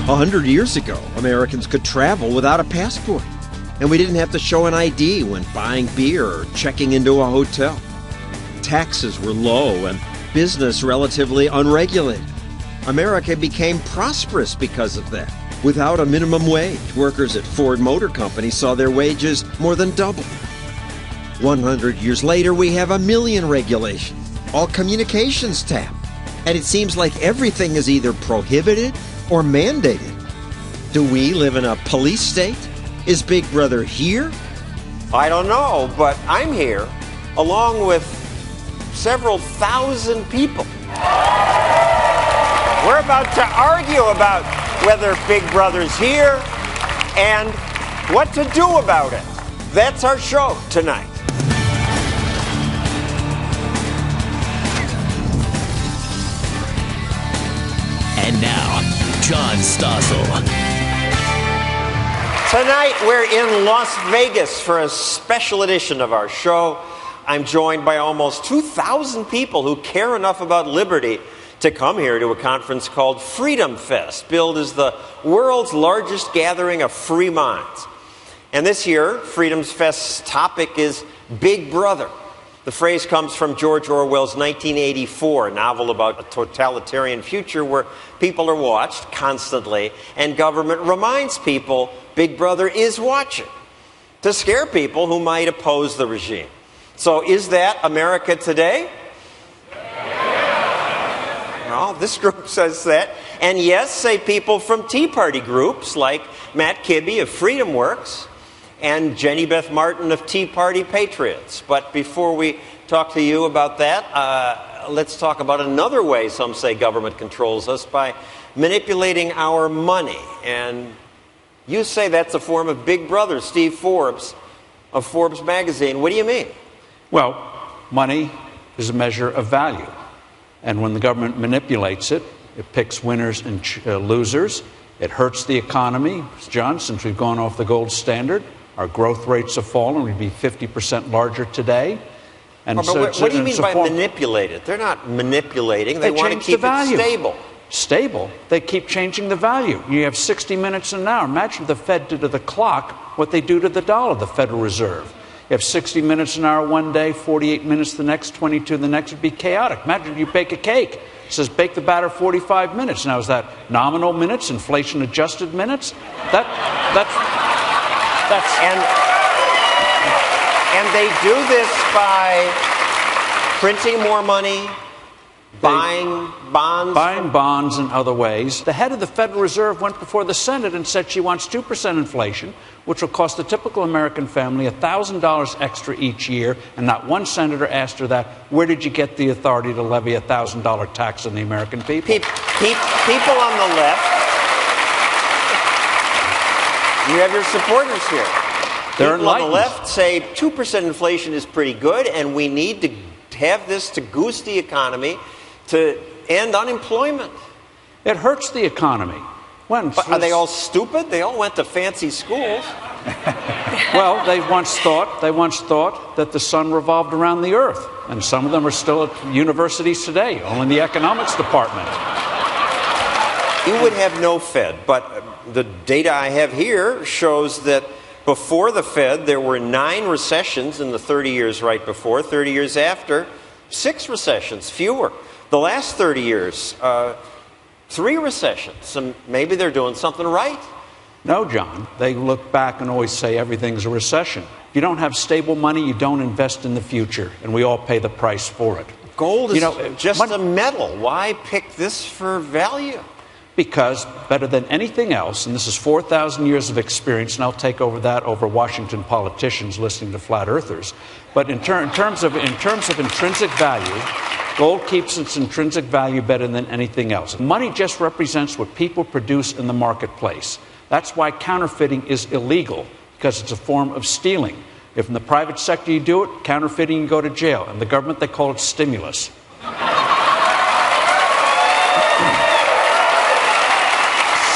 100 years ago, Americans could travel without a passport, and we didn't have to show an ID when buying beer or checking into a hotel. Taxes were low and business relatively unregulated. America became prosperous because of that. Without a minimum wage, workers at Ford Motor Company saw their wages more than double. 100 years later, we have 1 million regulations, all communications tapped, and it seems like everything is either prohibited or mandated. Do we live in a police state? Is Big Brother here? I don't know, but I'm here, along with several thousand people. We're about to argue about whether Big Brother's here and what to do about it. That's our show tonight. And now, John Stossel. Tonight, we're in Las Vegas for a special edition of our show. I'm joined by almost 2,000 people who care enough about liberty to come here to a conference called Freedom Fest, billed as the world's largest gathering of free minds. And this year, Freedom Fest's topic is Big Brother. The phrase comes from George Orwell's 1984, a novel about a totalitarian future where people are watched constantly and government reminds people Big Brother is watching to scare people who might oppose the regime. So is that America today? Well, this group says that. And yes, say people from Tea Party groups like Matt Kibbe of Freedom Works and Jenny Beth Martin of Tea Party Patriots. But before we talk to you about that, let's talk about another way some say government controls us, by manipulating our money. And you say that's a form of Big Brother. Steve Forbes of Forbes magazine. What do you mean? Well, money is a measure of value. And when the government manipulates it, it picks winners and losers. It hurts the economy. John, since we've gone off the gold standard, our growth rates have fallen. We'd be 50% larger today. And but what do you mean by manipulate it? They're not manipulating. They want to keep it stable. Stable? They keep changing the value. You have 60 minutes an hour. Imagine if the Fed did to the clock what they do to the dollar, the Federal Reserve. You have 60 minutes an hour one day, 48 minutes the next, 22 the next. It would be chaotic. Imagine if you bake a cake. It says bake the batter 45 minutes. Now, is that nominal minutes, inflation-adjusted minutes? And they do this by printing more money, buying bonds. Buying bonds in other ways. The head of the Federal Reserve went before the Senate and said she wants 2% inflation, which will cost a typical American family $1,000 extra each year. And not one senator asked her that. Where did you get the authority to levy a $1,000 tax on the American people? People on the left. You have your supporters here. People on the left say 2% inflation is pretty good, and we need to have this to goose the economy, to end unemployment. It hurts the economy. But are they all stupid? They all went to fancy schools. Well, they once thought that the sun revolved around the earth, and some of them are still at universities today, only in the economics department. You would have no Fed, but the data I have here shows that before the Fed, there were 9 recessions in the 30 years right before. 30 years after, 6 recessions, fewer. The last 30 years, 3 recessions. So maybe they're doing something right. No, John. They look back and always say everything's a recession. If you don't have stable money, you don't invest in the future, and we all pay the price for it. Gold is just a metal. Why pick this for value? Because better than anything else, and this is 4,000 years of experience, and I'll take over that over Washington politicians listening to flat earthers. But in terms of intrinsic value, gold keeps its intrinsic value better than anything else. Money just represents what people produce in the marketplace. That's why counterfeiting is illegal, because it's a form of stealing. If in the private sector you do it, counterfeiting, you go to jail. In the government, they call it stimulus.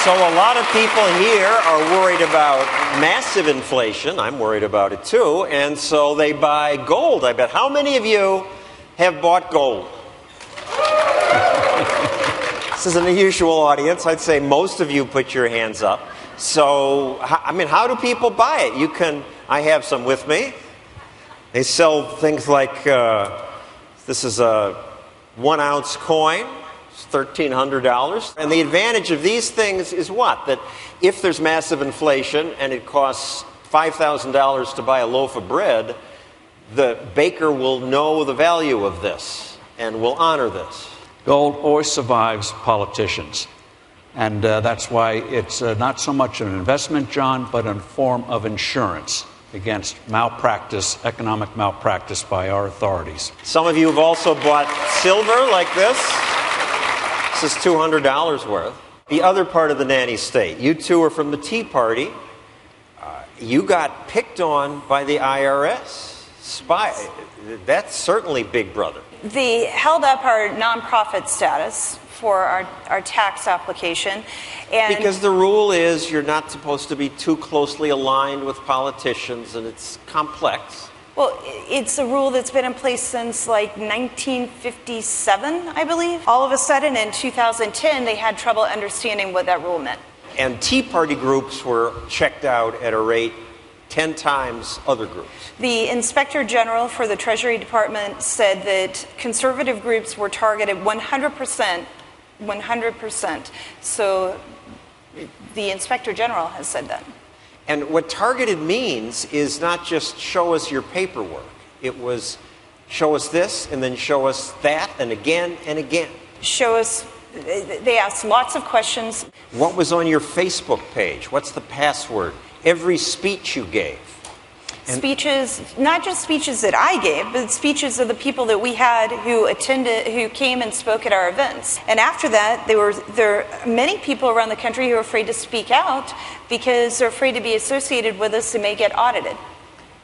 So a lot of people here are worried about massive inflation. I'm worried about it too. And so they buy gold, I bet. How many of you have bought gold? is an unusual audience. I'd say most of you put your hands up. So, I mean, how do people buy it? I have some with me. They sell things like, this is a 1 ounce coin. It's $1,300. And the advantage of these things is what? That if there's massive inflation and it costs $5,000 to buy a loaf of bread, the baker will know the value of this and will honor this. Gold always survives politicians. And that's why it's not so much an investment, John, but a form of insurance against malpractice, economic malpractice by our authorities. Some of you have also bought silver like this. This is $200 worth. The other part of the nanny state. You two are from the Tea Party. You got picked on by the IRS. Spy. That's certainly Big Brother. They held up our nonprofit status for our tax application. And because the rule is you're not supposed to be too closely aligned with politicians, and it's complex. Well, it's a rule that's been in place since like 1957, I believe. All of a sudden in 2010, they had trouble understanding what that rule meant. And Tea Party groups were checked out at a rate 10 times other groups. The Inspector General for the Treasury Department said that conservative groups were targeted 100%. 100%. So the Inspector General has said that. And what targeted means is not just show us your paperwork. It was show us this and then show us that and again and again. Show us, they asked lots of questions. What was on your Facebook page? What's the password? Every speech you gave. Speeches, not just speeches that I gave, but speeches of the people that we had who came and spoke at our events. And after that, there are many people around the country who are afraid to speak out because they're afraid to be associated with us and may get audited.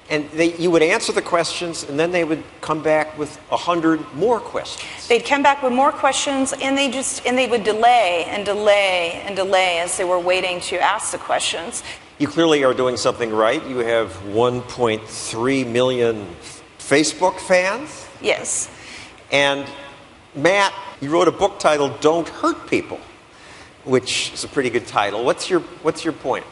And you would answer the questions, and then they would come back with 100 more questions. They'd come back with more questions, and they would delay and delay and delay as they were waiting to ask the questions. You clearly are doing something right. You have 1.3 million Facebook fans. Yes. And Matt, you wrote a book titled "Don't Hurt People," which is a pretty good title. What's your point?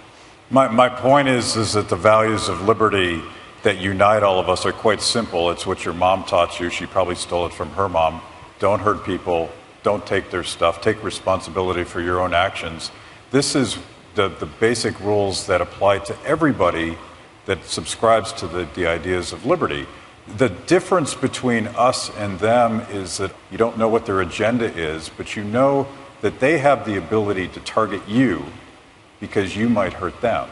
My point is that the values of liberty that unite all of us are quite simple. It's what your mom taught you. She probably stole it from her mom. Don't hurt people. Don't take their stuff. Take responsibility for your own actions. This is the basic rules that apply to everybody that subscribes to the ideas of liberty. The difference between us and them is that you don't know what their agenda is, but you know that they have the ability to target you because you might hurt them.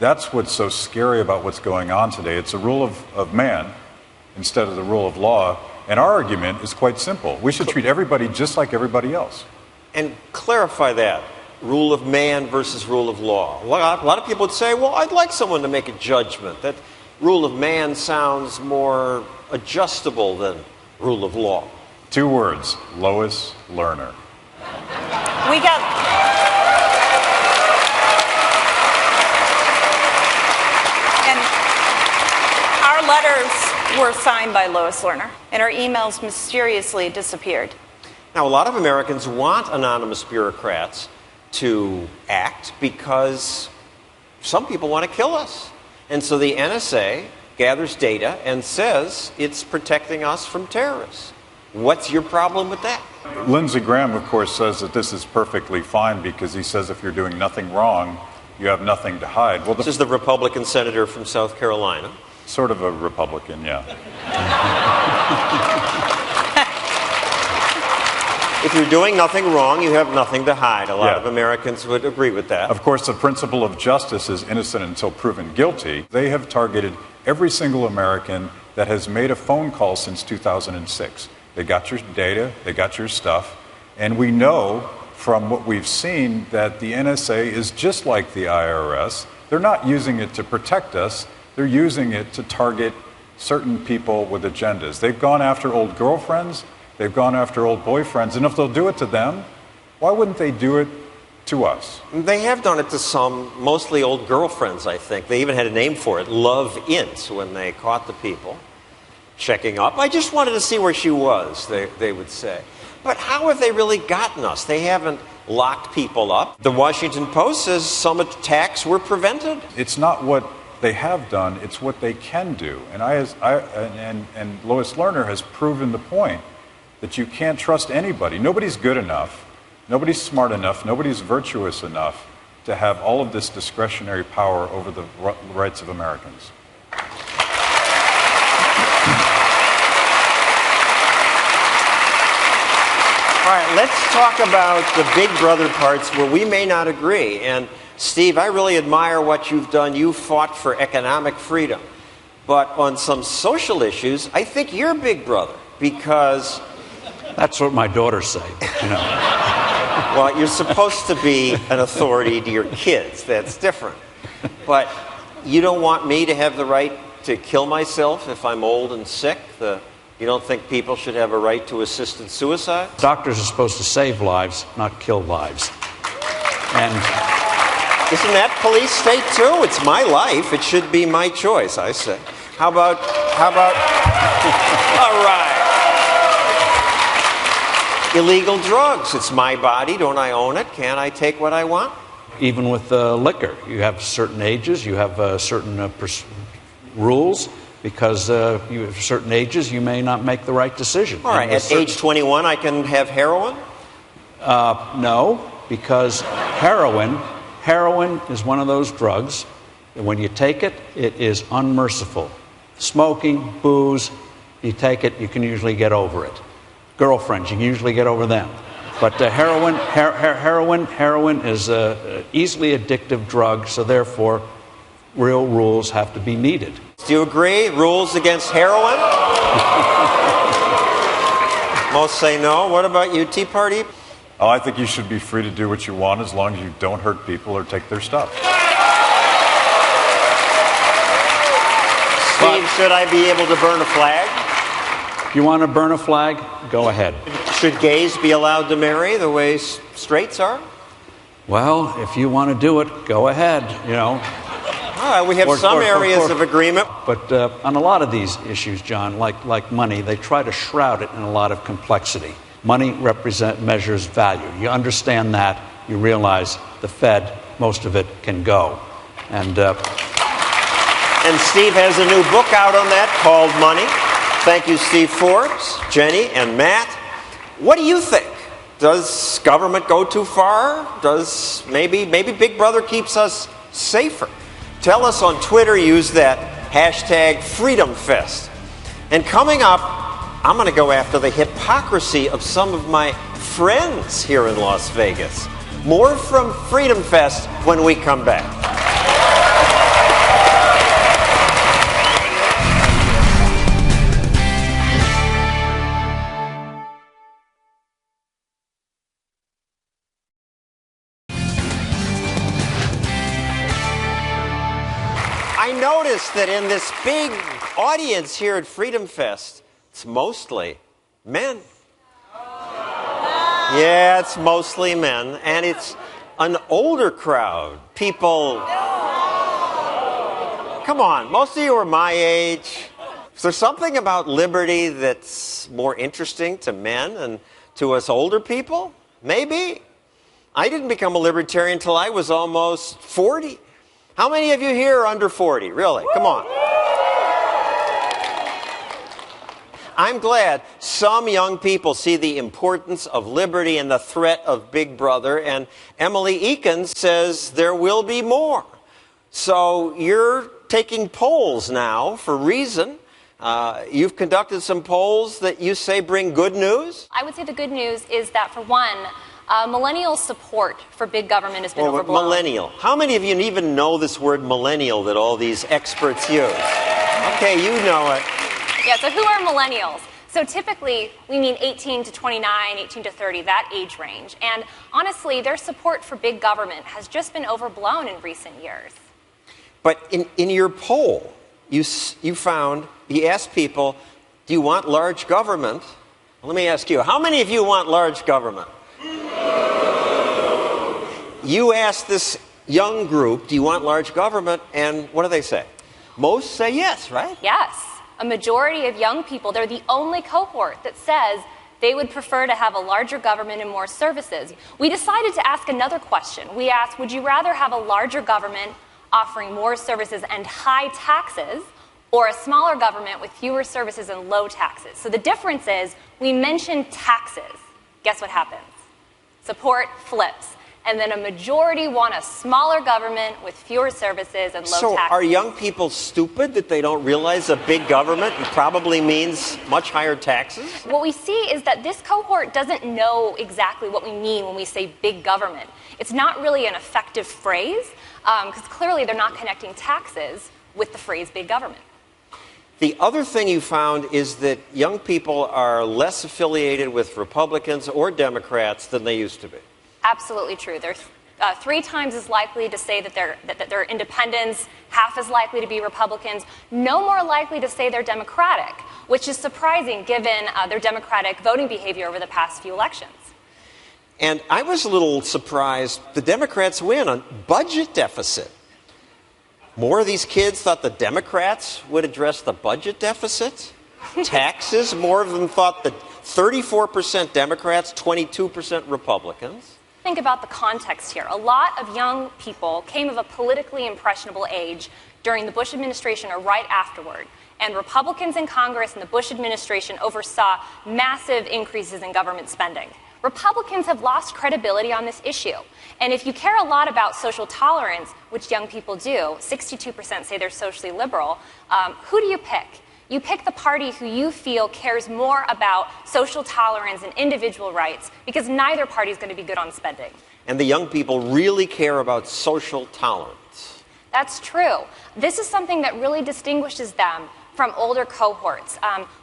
That's what's so scary about what's going on today. It's a rule of man instead of the rule of law. And our argument is quite simple. We should treat everybody just like everybody else. And clarify that. Rule of man versus rule of law. A lot of people would say, well, I'd like someone to make a judgment. That rule of man sounds more adjustable than rule of law. 2 words, Lois Lerner. We got... And our letters were signed by Lois Lerner, and our emails mysteriously disappeared. Now, a lot of Americans want anonymous bureaucrats to act because some people want to kill us. And so the NSA gathers data and says it's protecting us from terrorists. What's your problem with that? Lindsey Graham, of course, says that this is perfectly fine because he says if you're doing nothing wrong, you have nothing to hide. Well, this is the Republican senator from South Carolina. Sort of a Republican, yeah. If you're doing nothing wrong, you have nothing to hide. A lot of Americans would agree with that. Of course, the principle of justice is innocent until proven guilty. They have targeted every single American that has made a phone call since 2006. They got your data, they got your stuff, and we know from what we've seen that the NSA is just like the IRS. They're not using it to protect us, they're using it to target certain people with agendas. They've gone after old girlfriends, they've gone after old boyfriends, and if they'll do it to them, why wouldn't they do it to us? They have done it to some, mostly old girlfriends, I think. They even had a name for it, Love Int, when they caught the people checking up. I just wanted to see where she was, they would say. But how have they really gotten us? They haven't locked people up. The Washington Post says some attacks were prevented. It's not what they have done, it's what they can do. And Lois Lerner has proven the point that you can't trust anybody. Nobody's good enough, nobody's smart enough, nobody's virtuous enough to have all of this discretionary power over the rights of Americans. All right, let's talk about the big brother parts where we may not agree. And Steve, I really admire what you've done. You fought for economic freedom. But on some social issues, I think you're big brother because... That's what my daughters say, you know. Well, you're supposed to be an authority to your kids. That's different. But you don't want me to have the right to kill myself if I'm old and sick? You don't think people should have a right to assisted suicide? Doctors are supposed to save lives, not kill lives. And isn't that police state too? It's my life. It should be my choice, I say. How about all right. Illegal drugs. It's my body. Don't I own it? Can't I take what I want? even with liquor, you have certain ages, you have certain rules. Because you have certain ages, you may not make the right decision. All right, at age 21, I can have heroin? No, because heroin is one of those drugs that when you take it, it is unmerciful. Smoking, booze, you take it, you can usually get over it. Girlfriends, you can usually get over them. But heroin is an easily addictive drug, so therefore, real rules have to be needed. Do you agree? Rules against heroin? Most say no. What about you, Tea Party? Oh, I think you should be free to do what you want as long as you don't hurt people or take their stuff. Steve, should I be able to burn a flag? If you want to burn a flag, go ahead. Should gays be allowed to marry the way straights are? Well, if you want to do it, go ahead, you know. All right, we have some areas of agreement. But on a lot of these issues, John, like money, they try to shroud it in a lot of complexity. Money measures value. You understand that, you realize the Fed, most of it can go. And Steve has a new book out on that called Money. Thank you, Steve Forbes, Jenny, and Matt. What do you think? Does government go too far? Does maybe Big Brother keeps us safer? Tell us on Twitter, use that hashtag FreedomFest. And coming up, I'm going to go after the hypocrisy of some of my friends here in Las Vegas. More from Freedom Fest when we come back. I noticed that in this big audience here at Freedom Fest, it's mostly men. Yeah, it's mostly men. And it's an older crowd. People... Come on, most of you are my age. Is there something about liberty that's more interesting to men and to us older people? Maybe. I didn't become a libertarian until I was almost 40. How many of you here are under 40? Really? Come on. I'm glad some young people see the importance of liberty and the threat of Big Brother, and Emily Eakins says there will be more. So you're taking polls now for Reason. You've conducted some polls that you say bring good news? I would say the good news is that, for one, millennial support for big government has been overblown. Millennial. How many of you even know this word millennial that all these experts use? Okay, you know it. Yeah, so who are millennials? So typically, we mean 18 to 29, 18 to 30, that age range. And honestly, their support for big government has just been overblown in recent years. But in your poll, you asked people, do you want large government? Well, let me ask you, how many of you want large government? You asked this young group, do you want large government? And what do they say? Most say yes, right? Yes. A majority of young people, they're the only cohort that says They would prefer to have a larger government and more services. We decided to ask another question. We asked, would you rather have a larger government offering more services and high taxes, or a smaller government with fewer services and low taxes? So the difference is we mentioned taxes. Guess what happens? Support flips. And then a majority want a smaller government with fewer services and low taxes. So are young people stupid that they don't realize a big government probably means much higher taxes? What we see is that this cohort doesn't know exactly what we mean when we say big government. It's not really an effective phrase, because clearly they're not connecting taxes with the phrase big government. The other thing you found is that young people are less affiliated with Republicans or Democrats than they used to be. Absolutely true. They're 3 times as likely to say that they're independents, half as likely to be Republicans, no more likely to say they're Democratic, which is surprising given their Democratic voting behavior over the past few elections. And I was a little surprised. The Democrats win on budget deficit. More of these kids thought the Democrats would address the budget deficit. Taxes, more of them thought that 34% Democrats, 22% Republicans. Think about the context here. A lot of young people came of a politically impressionable age during the Bush administration or right afterward. And Republicans in Congress and the Bush administration oversaw massive increases in government spending. Republicans have lost credibility on this issue. And if you care a lot about social tolerance, which young people do, 62% say they're socially liberal, who do you pick? You pick the party who you feel cares more about social tolerance and individual rights, because neither party is going to be good on spending. And the young people really care about social tolerance. That's true. This is something that really distinguishes them from older cohorts.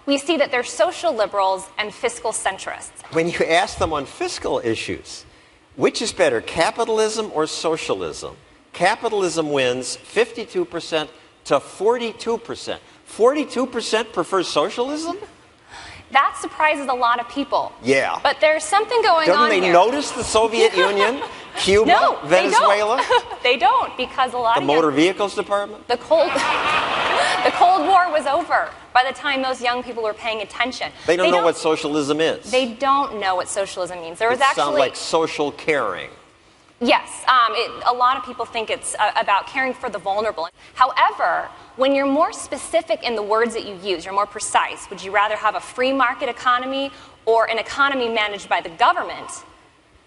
We see that they're social liberals and fiscal centrists. When you ask them on fiscal issues, which is better, capitalism or socialism? Capitalism wins 52% to 42%. 42% prefer socialism? That surprises a lot of people. Yeah. But there's something going on here. Don't they notice the Soviet Union, Cuba, no, Venezuela? They don't, because a lot of the motor vehicles department? The Cold War was over by the time those young people were paying attention. They don't know what socialism is. They don't know what socialism means. There was actually sound like social caring. Yes, a lot of people think it's about caring for the vulnerable. However, when you're more specific in the words that you use, you're more precise. Would you rather have a free market economy or an economy managed by the government?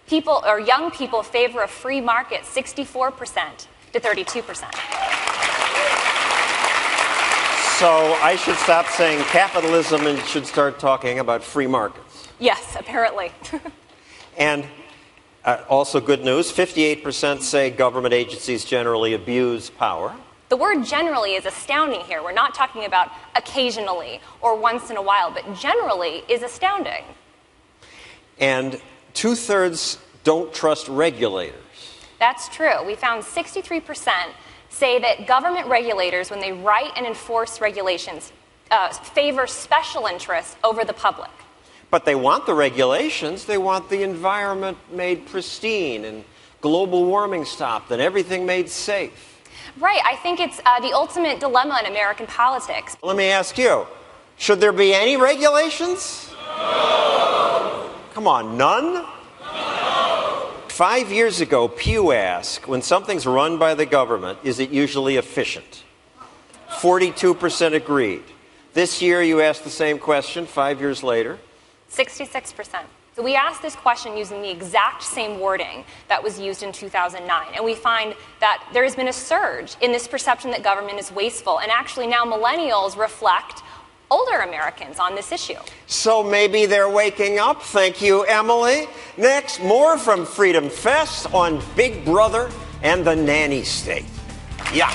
People, or young people, favor a free market 64% to 32%. So I should stop saying capitalism and should start talking about free markets. Yes, apparently. And also good news, 58% say government agencies generally abuse power. The word generally is astounding here. We're not talking about occasionally or once in a while, but generally is astounding. And 2/3 don't trust regulators. That's true. We found 63% say that government regulators, when they write and enforce regulations, favor special interests over the public. But they want the regulations. They want the environment made pristine and global warming stopped and everything made safe. Right. I think it's the ultimate dilemma in American politics. Let me ask you, should there be any regulations? No. Come on, none? No. 5 years ago, Pew asked, when something's run by the government, is it usually efficient? 42% agreed. This year, you asked the same question 5 years later. 66%. So we asked this question using the exact same wording that was used in 2009. And we find that there has been a surge in this perception that government is wasteful. And actually now millennials reflect older Americans on this issue. So maybe they're waking up. Thank you, Emily. Next, more from Freedom Fest on Big Brother and the nanny state. Yeah.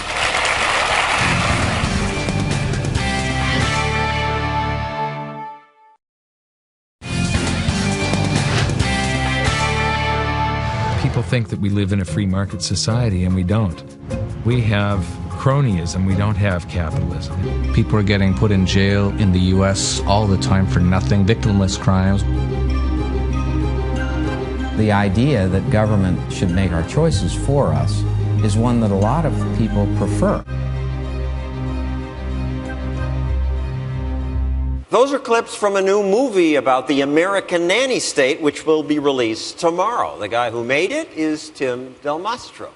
People think that we live in a free market society, and we don't. We have cronyism. We don't have capitalism. People are getting put in jail in the U.S. all the time for nothing, victimless crimes. The idea that government should make our choices for us is one that a lot of people prefer. Those are clips from a new movie about the American nanny state, which will be released tomorrow. The guy who made it is Tim Del Mastro.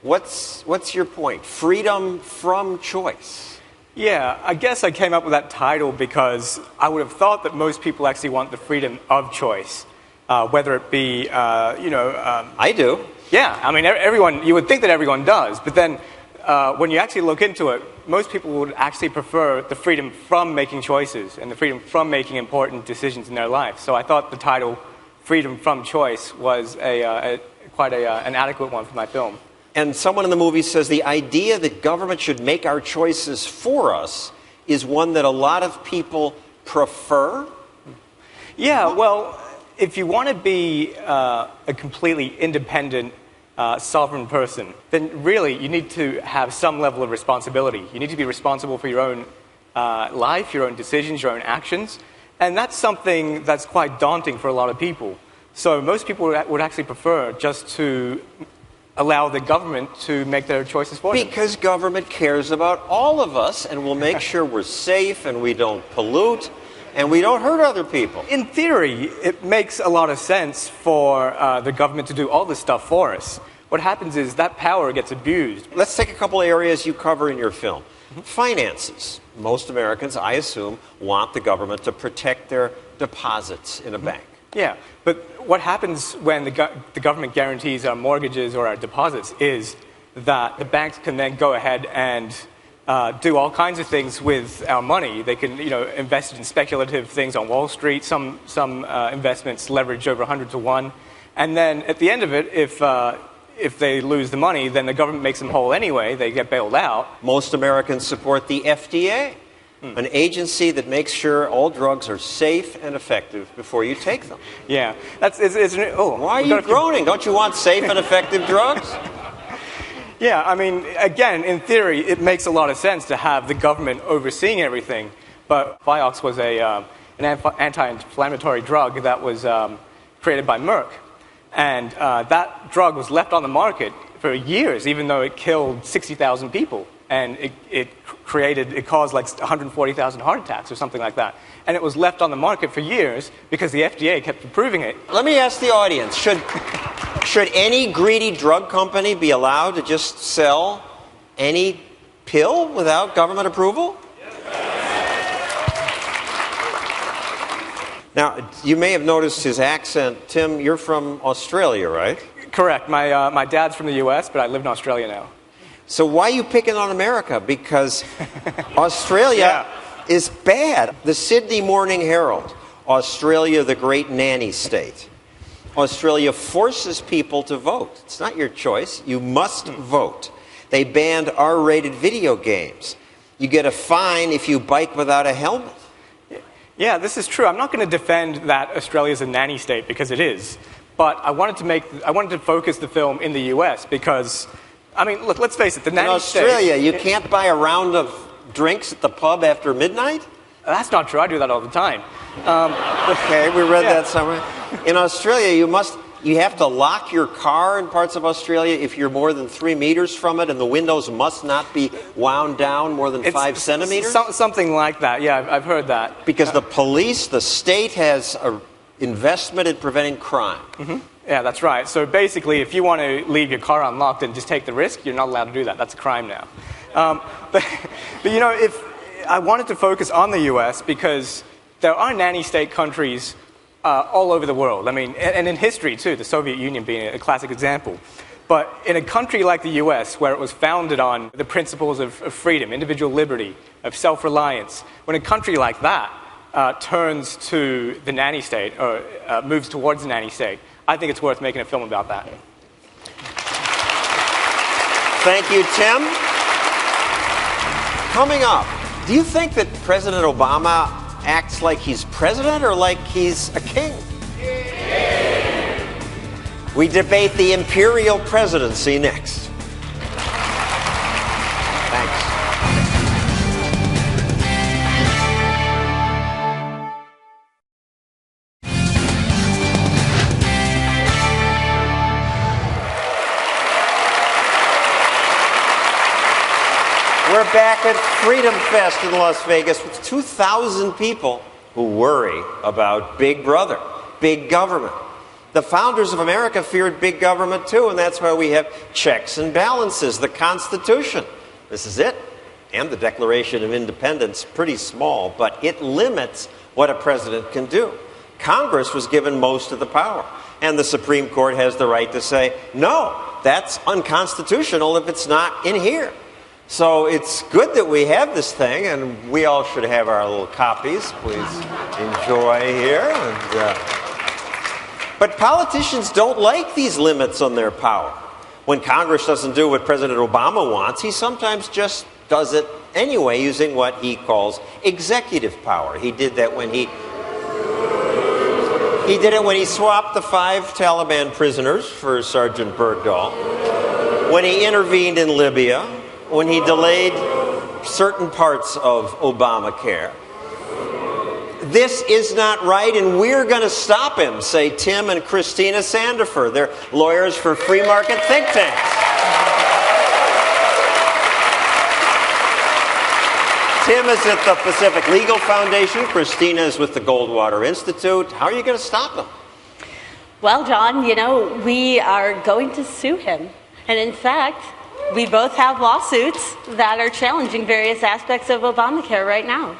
What's your point? Freedom from choice. Yeah, I guess I came up with that title because I would have thought that most people actually want the freedom of choice, whether it be, I do. Yeah, I mean, everyone, you would think that everyone does, but then when you actually look into it, most people would actually prefer the freedom from making choices and the freedom from making important decisions in their life. So I thought the title, Freedom from Choice, was quite an adequate one for my film. And someone in the movie says the idea that government should make our choices for us is one that a lot of people prefer? Yeah, well, if you want to be a completely independent, sovereign person, then really you need to have some level of responsibility. You need to be responsible for your own life, your own decisions, your own actions. And that's something that's quite daunting for a lot of people. So most people would actually prefer just to allow the government to make their choices for them. Because government cares about all of us and will make sure we're safe and we don't pollute and we don't hurt other people. In theory, it makes a lot of sense for the government to do all this stuff for us. What happens is that power gets abused. Let's take a couple of areas you cover in your film. Finances. Most Americans, I assume, want the government to protect their deposits in a bank. Yeah, but what happens when the government guarantees our mortgages or our deposits is that the banks can then go ahead and do all kinds of things with our money. They can, invest in speculative things on Wall Street. Some investments leverage over 100 to 1. And then at the end of it, if they lose the money, then the government makes them whole anyway. They get bailed out. Most Americans support the FDA, an agency that makes sure all drugs are safe and effective before you take them. Yeah. Why are you groaning? Don't you want safe and effective drugs? Yeah, I mean, again, in theory, it makes a lot of sense to have the government overseeing everything. But Vioxx was an anti-inflammatory drug that was created by Merck. And that drug was left on the market for years, even though it killed 60,000 people. And it caused like 140,000 heart attacks or something like that. And it was left on the market for years because the FDA kept approving it. Let me ask the audience, should any greedy drug company be allowed to just sell any pill without government approval? Now, you may have noticed his accent. Tim, you're from Australia, right? Correct. My dad's from the U.S., but I live in Australia now. So why are you picking on America? Because Australia is bad. The Sydney Morning Herald, Australia, the great nanny state. Australia forces people to vote. It's not your choice. You must vote. They banned R-rated video games. You get a fine if you bike without a helmet. Yeah, this is true. I'm not going to defend that Australia is a nanny state because it is. But I wanted to focus the film in the U.S. because, I mean, look, let's face it, the nanny state... In Australia, you can't buy a round of drinks at the pub after midnight? That's not true. I do that all the time. Okay, we read that somewhere. In Australia, you have to lock your car in parts of Australia if you're more than 3 meters from it, and the windows must not be wound down more than 5 centimeters? Something like that, yeah, I've heard that. Because the police, the state has an investment in preventing crime. Mm-hmm. Yeah, that's right. So basically, if you want to leave your car unlocked and just take the risk, you're not allowed to do that. That's a crime now. But if I wanted to focus on the U.S. because there are nanny state countries all over the world. I mean, and in history, too, the Soviet Union being a classic example. But in a country like the U.S., where it was founded on the principles of freedom, individual liberty, of self-reliance, when a country like that turns to the nanny state, or moves towards the nanny state, I think it's worth making a film about that. Thank you, Tim. Coming up, do you think that President Obama acts like he's president or like he's a king? We debate the imperial presidency next. Thanks. We're back at Freedom Fest in Las Vegas with 2,000 people who worry about big brother, big government. The founders of America feared big government too, and that's why we have checks and balances. The Constitution, this is it, and the Declaration of Independence, pretty small, but it limits what a president can do. Congress was given most of the power, and the Supreme Court has the right to say, no, that's unconstitutional if it's not in here. So it's good that we have this thing, and we all should have our little copies. Please enjoy here. But politicians don't like these limits on their power. When Congress doesn't do what President Obama wants, he sometimes just does it anyway using what he calls executive power. He did that when he swapped the 5 Taliban prisoners for Sergeant Bergdahl, when he intervened in Libya, when he delayed certain parts of Obamacare. This is not right, and we're going to stop him, say Tim and Christina Sandifer. They're lawyers for free market think tanks. Tim is at the Pacific Legal Foundation. Christina is with the Goldwater Institute. How are you going to stop them? Well, John, we are going to sue him. And in fact, we both have lawsuits that are challenging various aspects of Obamacare right now.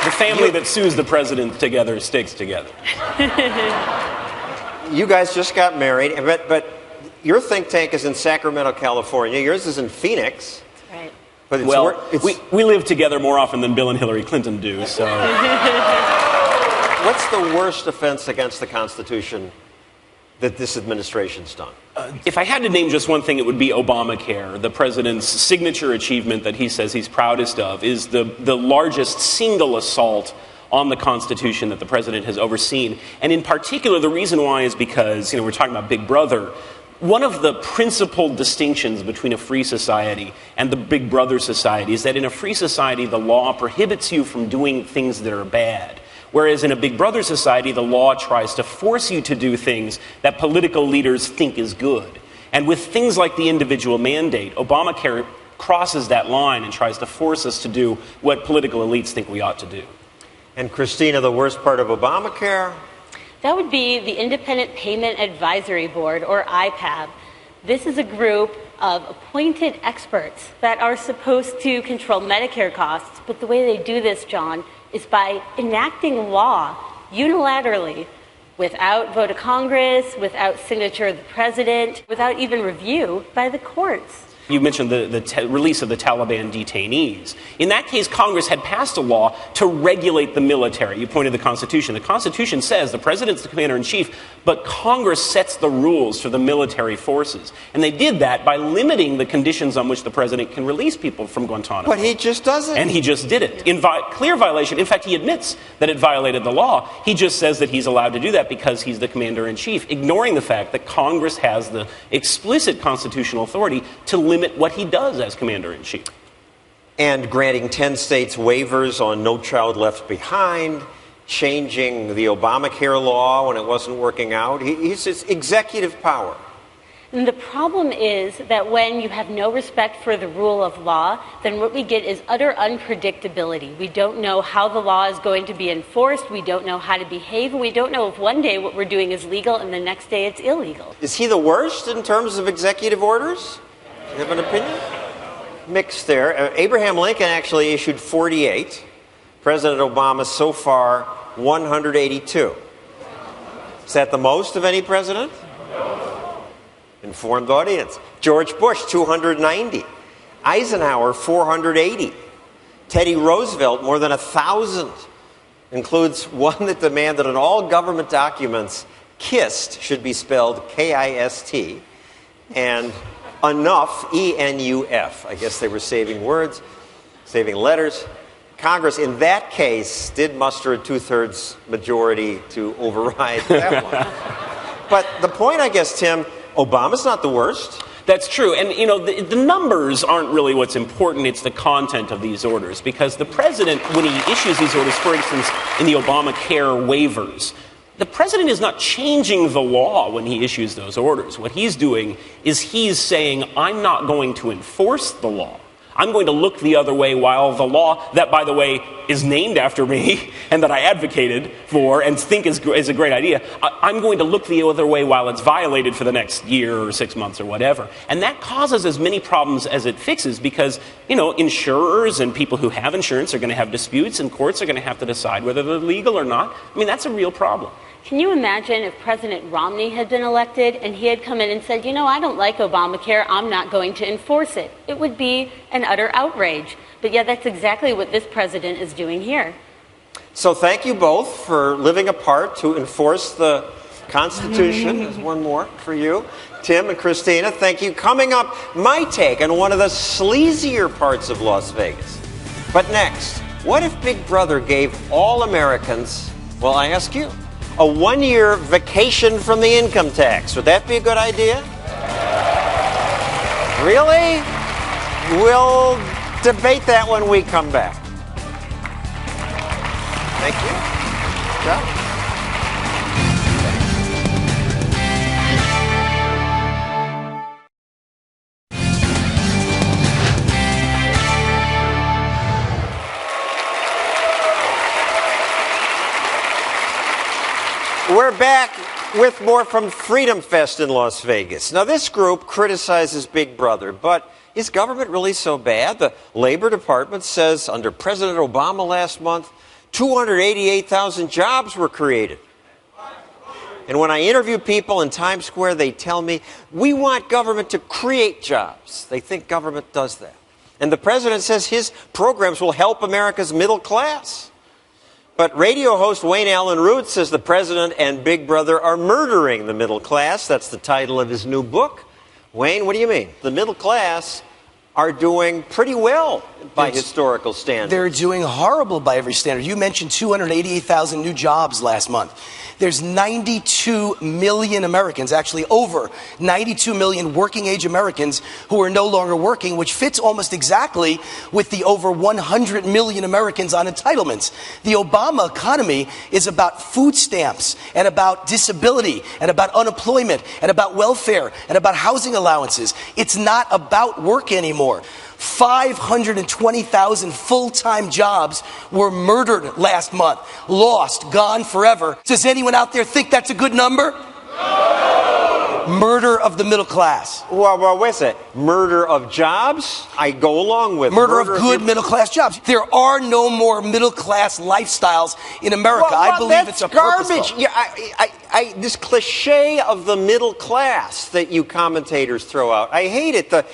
The family that sues the president together sticks together. You guys just got married, but your think tank is in Sacramento, California. Yours is in Phoenix. That's right. But we live together more often than Bill and Hillary Clinton do, so... What's the worst offense against the Constitution that this administration's done? If I had to name just one thing, it would be Obamacare. The president's signature achievement that he says he's proudest of is the largest single assault on the Constitution that the president has overseen. And in particular, the reason why is because, we're talking about Big Brother. One of the principal distinctions between a free society and the Big Brother society is that in a free society, the law prohibits you from doing things that are bad. Whereas in a Big Brother society, the law tries to force you to do things that political leaders think is good. And with things like the individual mandate, Obamacare crosses that line and tries to force us to do what political elites think we ought to do. And Christina, the worst part of Obamacare? That would be the Independent Payment Advisory Board, or IPAB. This is a group of appointed experts that are supposed to control Medicare costs, but the way they do this, John, is by enacting law unilaterally without vote of Congress, without signature of the president, without even review by the courts. You mentioned the release of the Taliban detainees. In that case, Congress had passed a law to regulate the military. You pointed to the Constitution. The Constitution says the president's the commander-in-chief, but Congress sets the rules for the military forces. And they did that by limiting the conditions on which the president can release people from Guantanamo. But he just doesn't. And he just did it. In clear violation. In fact, he admits that it violated the law. He just says that he's allowed to do that because he's the commander-in-chief, ignoring the fact that Congress has the explicit constitutional authority to limit what he does as commander-in-chief. And granting 10 states waivers on No Child Left Behind, changing the Obamacare law when it wasn't working out. He's his executive power. And the problem is that when you have no respect for the rule of law, then what we get is utter unpredictability. We don't know how the law is going to be enforced. We don't know how to behave. And we don't know if one day what we're doing is legal and the next day it's illegal. Is he the worst in terms of executive orders? Do you have an opinion? Mixed there. Abraham Lincoln actually issued 48. President Obama so far 182. Is that the most of any president? Informed audience. George Bush 290. Eisenhower 480. Teddy Roosevelt more than 1,000. Includes one that demanded on all government documents KIST should be spelled K-I-S-T, and enough, E-N-U-F. I guess they were saving words, saving letters. Congress, in that case, did muster a 2/3 majority to override that one. But the point, I guess, Tim, Obama's not the worst. That's true. And, the numbers aren't really what's important. It's the content of these orders. Because the president, when he issues these orders, for instance, in the Obamacare waivers, The president is not changing the law when he issues those orders. What he's doing is he's saying, I'm not going to enforce the law. I'm going to look the other way while the law, that, by the way, is named after me and that I advocated for and think is a great idea, I'm going to look the other way while it's violated for the next year or 6 months or whatever. And that causes as many problems as it fixes because, insurers and people who have insurance are going to have disputes and courts are going to have to decide whether they're legal or not. I mean, that's a real problem. Can you imagine if President Romney had been elected and he had come in and said, I don't like Obamacare, I'm not going to enforce it? It would be an utter outrage. But yeah, that's exactly what this president is doing here. So thank you both for living a part to enforce the Constitution. There's one more for you. Tim and Christina, thank you. Coming up, my take on one of the sleazier parts of Las Vegas. But next, what if Big Brother gave all Americans, well, I ask you, a 1-year vacation from the income tax? Would that be a good idea? Really? We'll debate that when we come back. Thank you. John? We're back with more from Freedom Fest in Las Vegas. Now, this group criticizes Big Brother, but is government really so bad? The Labor Department says under President Obama last month, 288,000 jobs were created. And when I interview people in Times Square, they tell me, we want government to create jobs. They think government does that. And the president says his programs will help America's middle class. But radio host Wayne Allen Root says the president and Big Brother are murdering the middle class. That's the title of his new book. Wayne, what do you mean? The middle class are doing pretty well by historical standards. They're doing horrible by every standard. You mentioned 288,000 new jobs last month. There's 92 million Americans, actually over 92 million working-age Americans who are no longer working, which fits almost exactly with the over 100 million Americans on entitlements. The Obama economy is about food stamps and about disability and about unemployment and about welfare and about housing allowances. It's not about work anymore. 520,000 full-time jobs were murdered last month. Lost, gone forever. Does anyone out there think that's a good number? No! Murder of the middle class. Well, wait a second. Murder of jobs? I go along with murder of good middle-class jobs. There are no more middle-class lifestyles in America. Well, I believe it's a garbage. Yeah, this cliche of the middle class that you commentators throw out. I hate it. The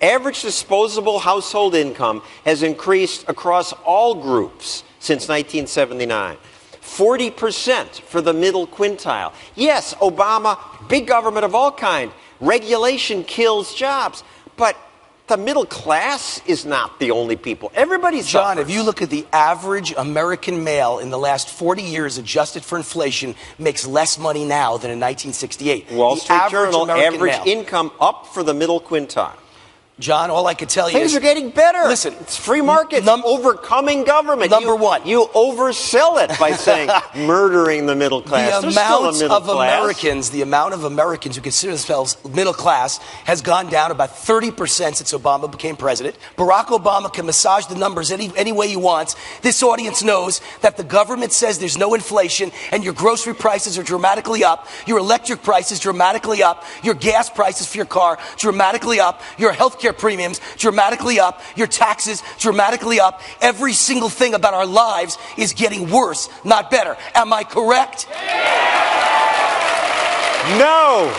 average disposable household income has increased across all groups since 1979. 40% for the middle quintile. Yes, Obama, big government of all kind. Regulation kills jobs. But the middle class is not the only people. Everybody's John, if you look at the average American male in the last 40 years, adjusted for inflation, makes less money now than in 1968. Wall Street Journal, average income up for the middle quintile. John, all I can tell you things are getting better. Listen, it's free markets, overcoming government. Number one. You oversell it by saying murdering the middle class. The amount of Americans who consider themselves middle class has gone down about 30% since Obama became president. Barack Obama can massage the numbers any way he wants. This audience knows that the government says there's no inflation and your grocery prices are dramatically up, your electric prices dramatically up, your gas prices for your car dramatically up, your health care premiums dramatically up, your taxes dramatically up. Every single thing about our lives is getting worse, not better. Am I correct? No.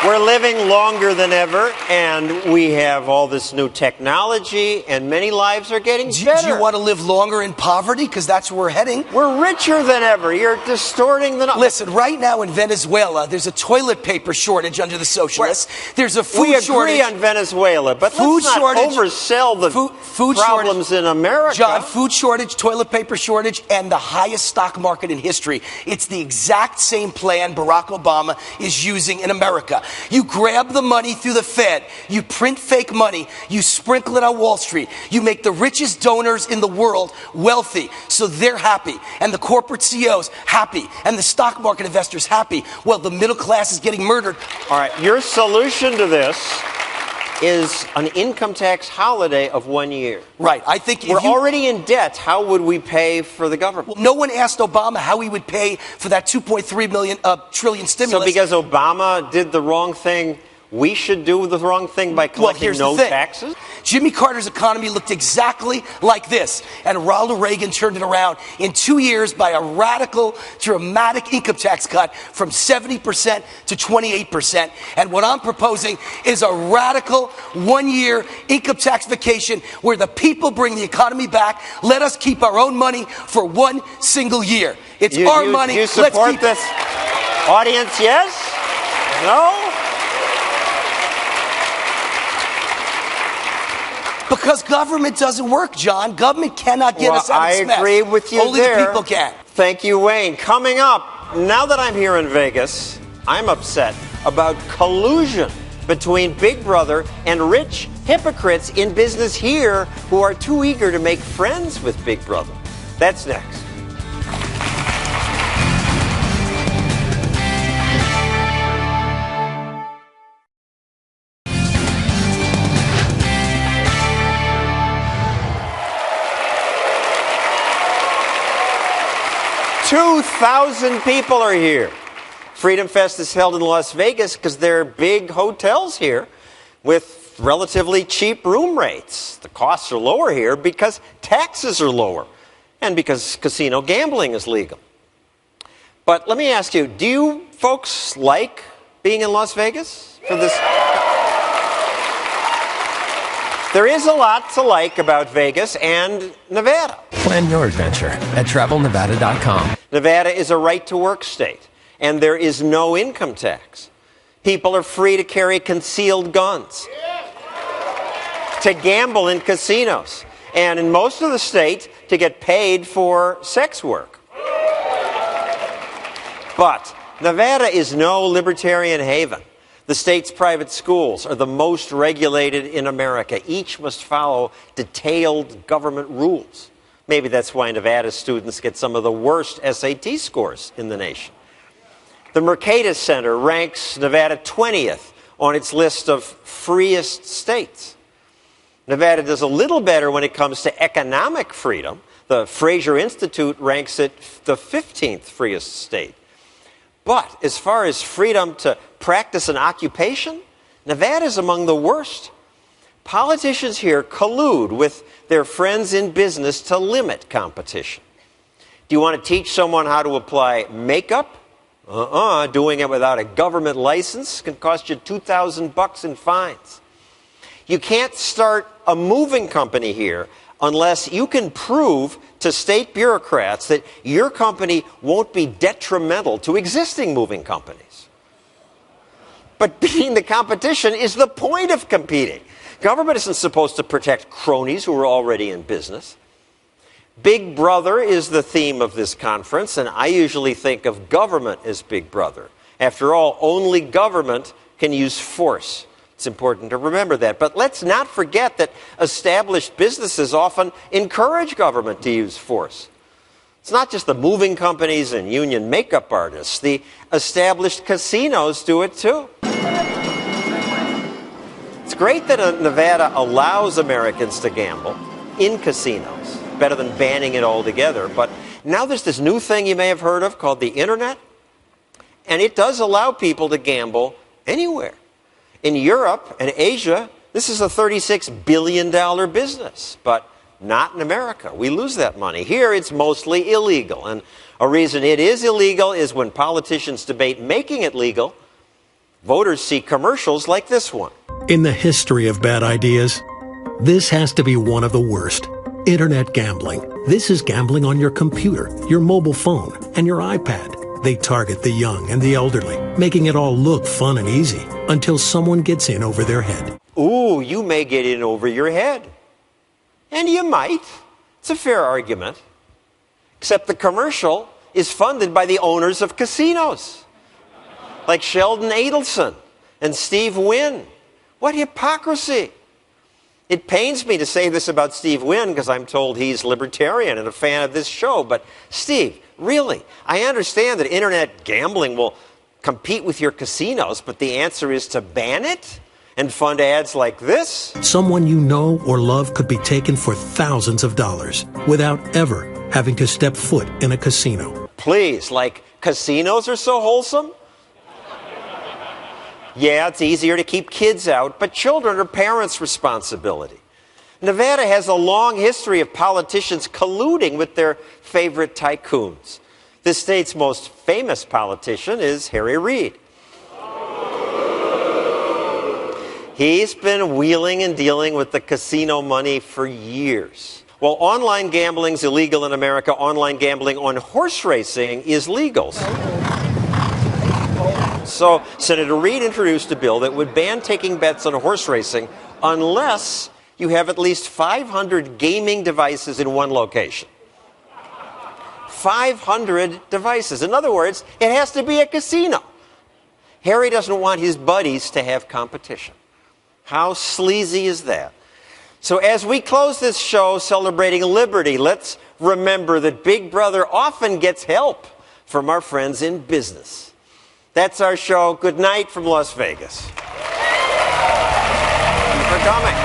We're living longer than ever, and we have all this new technology, and many lives are getting better. Do you want to live longer in poverty? Because that's where we're heading. We're richer than ever. You're distorting the numbers. Listen, right now in Venezuela, there's a toilet paper shortage under the socialists. There's a food shortage. We agree on Venezuela, but let's not oversell the food problems in America. John, food shortage, toilet paper shortage, and the highest stock market in history. It's the exact same plan Barack Obama is using in America. You grab the money through the Fed. You print fake money. You sprinkle it on Wall Street. You make the richest donors in the world wealthy, so they're happy. And the corporate CEOs happy. And the stock market investors happy. Well, the middle class is getting murdered. All right, your solution to this is an income tax holiday of 1 year. Right. I think we're already in debt. How would we pay for the government? Well, no one asked Obama how he would pay for that 2.3 trillion stimulus. So because Obama did the wrong thing, we should do the wrong thing by collecting no taxes? Jimmy Carter's economy looked exactly like this, and Ronald Reagan turned it around in 2 years by a radical, dramatic income tax cut from 70% to 28%. And what I'm proposing is a radical 1 year income tax vacation where the people bring the economy back. Let us keep our own money for 1 single year. It's our money. You support this? Audience, yes? No? Because government doesn't work, John. Government cannot get us out of this mess. I agree with you Only there. the people can. Thank you, Wayne. Coming up, now that I'm here in Vegas, I'm upset about collusion between Big Brother and rich hypocrites in business here who are too eager to make friends with Big Brother. That's next. $2,000 people are here. Freedom Fest is held in Las Vegas because there are big hotels here with relatively cheap room rates. The costs are lower here because taxes are lower and because casino gambling is legal. But let me ask you, do you folks like being in Las Vegas for this? There is a lot to like about Vegas and Nevada. Plan your adventure at TravelNevada.com. Nevada is a right-to-work state, and there is no income tax. People are free to carry concealed guns, to gamble in casinos, and in most of the state, to get paid for sex work. But Nevada is no libertarian haven. The state's private schools are the most regulated in America. Each must follow detailed government rules. Maybe that's why Nevada students get some of the worst SAT scores in the nation. The Mercatus Center ranks Nevada 20th on its list of freest states. Nevada does a little better when it comes to economic freedom. The Fraser Institute ranks it the 15th freest state. But as far as freedom to practice an occupation, Nevada is among the worst. Politicians here collude with their friends in business to limit competition. Do you want to teach someone how to apply makeup? Doing it without a government license can cost you $2,000 in fines. You can't start a moving company here unless you can prove to state bureaucrats that your company won't be detrimental to existing moving companies. But beating the competition is the point of competing. Government isn't supposed to protect cronies who are already in business. Big Brother is the theme of this conference, and I usually think of government as Big Brother. After all, only government can use force. It's important to remember that. But let's not forget that established businesses often encourage government to use force. It's not just the moving companies and union makeup artists. The established casinos do it too. It's great that Nevada allows Americans to gamble in casinos. Better than banning it altogether. But now there's this new thing you may have heard of called the Internet. And it does allow people to gamble anywhere. In Europe and Asia, this is a $36 billion business, but not in America. We lose that money. Here, it's mostly illegal. And a reason it is illegal is when politicians debate making it legal, voters see commercials like this one. In the history of bad ideas, this has to be one of the worst. Internet gambling. This is gambling on your computer, your mobile phone, and your iPad. They target the young and the elderly, making it all look fun and easy until someone gets in over their head. Ooh, you may get in over your head. And you might. It's a fair argument. Except the commercial is funded by the owners of casinos, like Sheldon Adelson. And Steve Wynn. What hypocrisy. It pains me to say this about Steve Wynn because I'm told he's libertarian and a fan of this show. But Steve, really, I understand that internet gambling will compete with your casinos, but the answer is to ban it and fund ads like this? Someone you know or love could be taken for thousands of dollars without ever having to step foot in a casino. Please, like casinos are so wholesome? Yeah, it's easier to keep kids out, but children are parents' responsibility. Nevada has a long history of politicians colluding with their favorite tycoons. This state's most famous politician is Harry Reid. He's been wheeling and dealing with the casino money for years. While online gambling is illegal in America, online gambling on horse racing is legal. So Senator Reid introduced a bill that would ban taking bets on horse racing unless you have at least 500 gaming devices in one location. 500 devices. In other words, it has to be a casino. Harry doesn't want his buddies to have competition. How sleazy is that? So as we close this show celebrating liberty, let's remember that Big Brother often gets help from our friends in business. That's our show. Good night from Las Vegas. Thank you for coming.